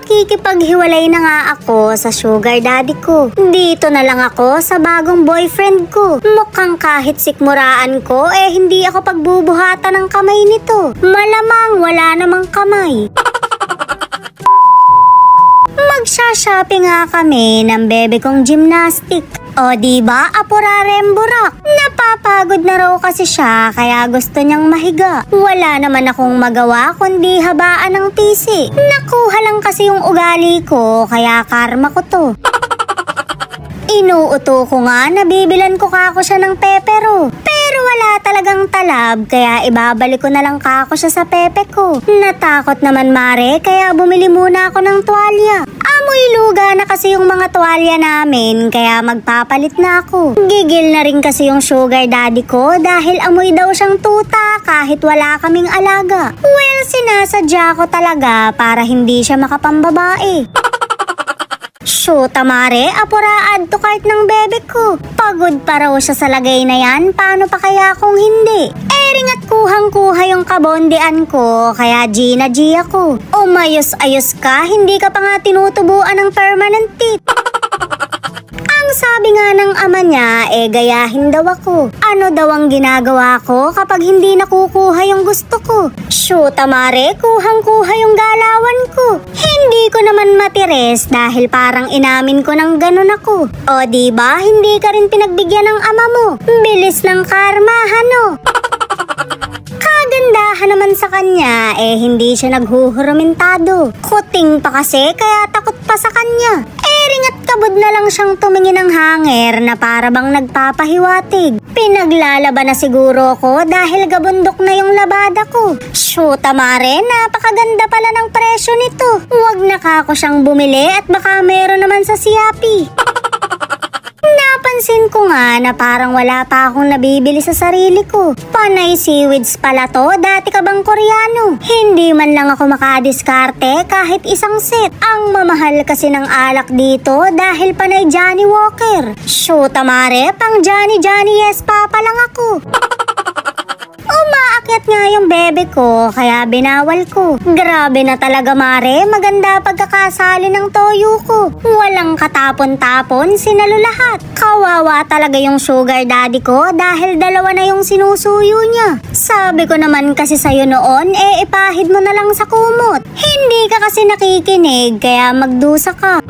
Makikipaghiwalay na nga ako sa sugar daddy ko. Dito na lang ako sa bagong boyfriend ko. Mukhang kahit sikmuraan ko hindi ako pagbubuhatan ng kamay nito. Malamang wala namang kamay. Magsha-shopping nga kami ng bebe kong gymnastic. O diba, apuraremburak. Napapagod na raw kasi siya kaya gusto niyang mahiga. Wala naman akong magawa kundi habaan ng tisi. Nakuha lang kasi yung ugali ko kaya karma ko to. Inuuto ko nga na bibilan ko kako siya ng pepero. Pero wala talagang talab kaya ibabalik ko na lang kako siya sa pepe ko. Natakot naman mare kaya bumili muna ako ng tuwalya. Amoy luga na kasi yung mga tuwalya namin kaya magpapalit na ako. Gigil na rin kasi yung sugar daddy ko dahil amoy daw siyang tuta kahit wala kaming alaga. Well, sinasadya ko talaga para hindi siya makapambabae. Shoot, mare, apura add to cart ng bebe ko. Pagod pa raw siya sa lagay na yan, paano pa kaya kung hindi? Ring at kuhang-kuha yung kabondean ko, kaya G na G ako. Umayos-ayos ka, hindi ka pa nga tinutubuan ng permanent teeth. Ang sabi nga ng ama niya, gayahin daw ako. Ano daw ang ginagawa ko kapag hindi nakukuha yung gusto ko? Shoot, mare, kuhang-kuha yung galawan ko. Hindi ko naman matires dahil parang inamin ko ng ganun ako. O diba, hindi ka rin pinagbigyan ng ama mo. Bilis ng karma, hano? Kagandahan naman sa kanya, hindi siya naghuhurumintado. Kuting pa kasi, kaya takot pa sa kanya. Ring at kabod na lang siyang tumingin ng hanger na para bang nagpapahiwatig. Pinaglalaban na siguro ko dahil gabundok na yung labada ko. Shoot, mare, napakaganda pala ng presyo nito. Huwag na kako siyang bumili at baka meron naman sa Siapi. Napansin ko nga na parang wala pa akong nabibili sa sarili ko. Panay seaweeds pala to, dati ka bang Koreano? Hindi man lang ako makadiskarte kahit isang set. Ang mamahal kasi ng alak dito dahil panay Johnny Walker. Shoot, mare, pang Johnny yes pa lang ako. Umaakyat nga yung bebe ko, kaya binawal ko. Grabe na talaga mare, maganda pagkakasali ng toyo ko. Walang katapon-tapon, sinalo lahat. Kawawa talaga yung sugar daddy ko dahil dalawa na yung sinusuyo niya. Sabi ko naman kasi sa'yo noon, ipahid mo na lang sa kumot. Hindi ka kasi nakikinig, kaya magdusa ka.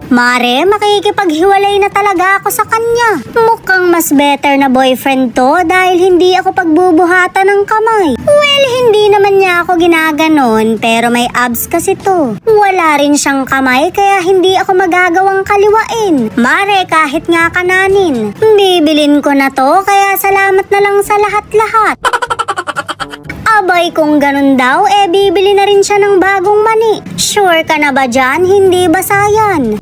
Mare, makikipaghiwalay na talaga ako sa kanya. Mukhang mas better na boyfriend to dahil hindi ako pagbubuhatan ng kamay. Well, hindi naman niya ako ginaganon pero may abs kasi to. Wala rin siyang kamay kaya hindi ako magagawang kaliwain. Mare, kahit nga kananin. Bibilin ko na to kaya salamat na lang sa lahat-lahat. Abay, kung ganun daw, bibili na rin siya ng bagong mani. Sure ka na ba dyan? Hindi ba sayan?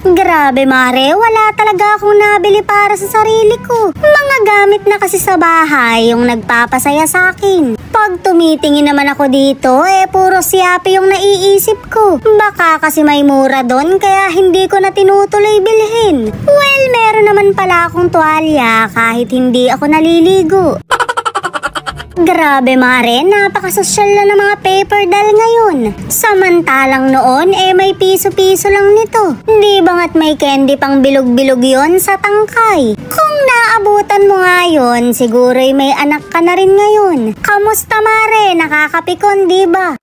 Grabe mare, wala talaga akong nabili para sa sarili ko. Mga gamit na kasi sa bahay yung nagpapasaya sa akin. Pag tumitingin naman ako dito, puro Siapi yung naiisip ko. Baka kasi may mura doon kaya hindi ko na tinutuloy bilhin. Well, meron naman pala akong tuwalya kahit hindi ako naliligo. Grabe mare, napakasosyal na ng mga paper doll ngayon. Samantalang noon, may piso-piso lang nito. Di ba nga't may candy pang bilog-bilog yon sa tangkay? Kung naabutan mo nga yun, siguro'y may anak ka na rin ngayon. Kamusta mare? Nakakapikon, di ba?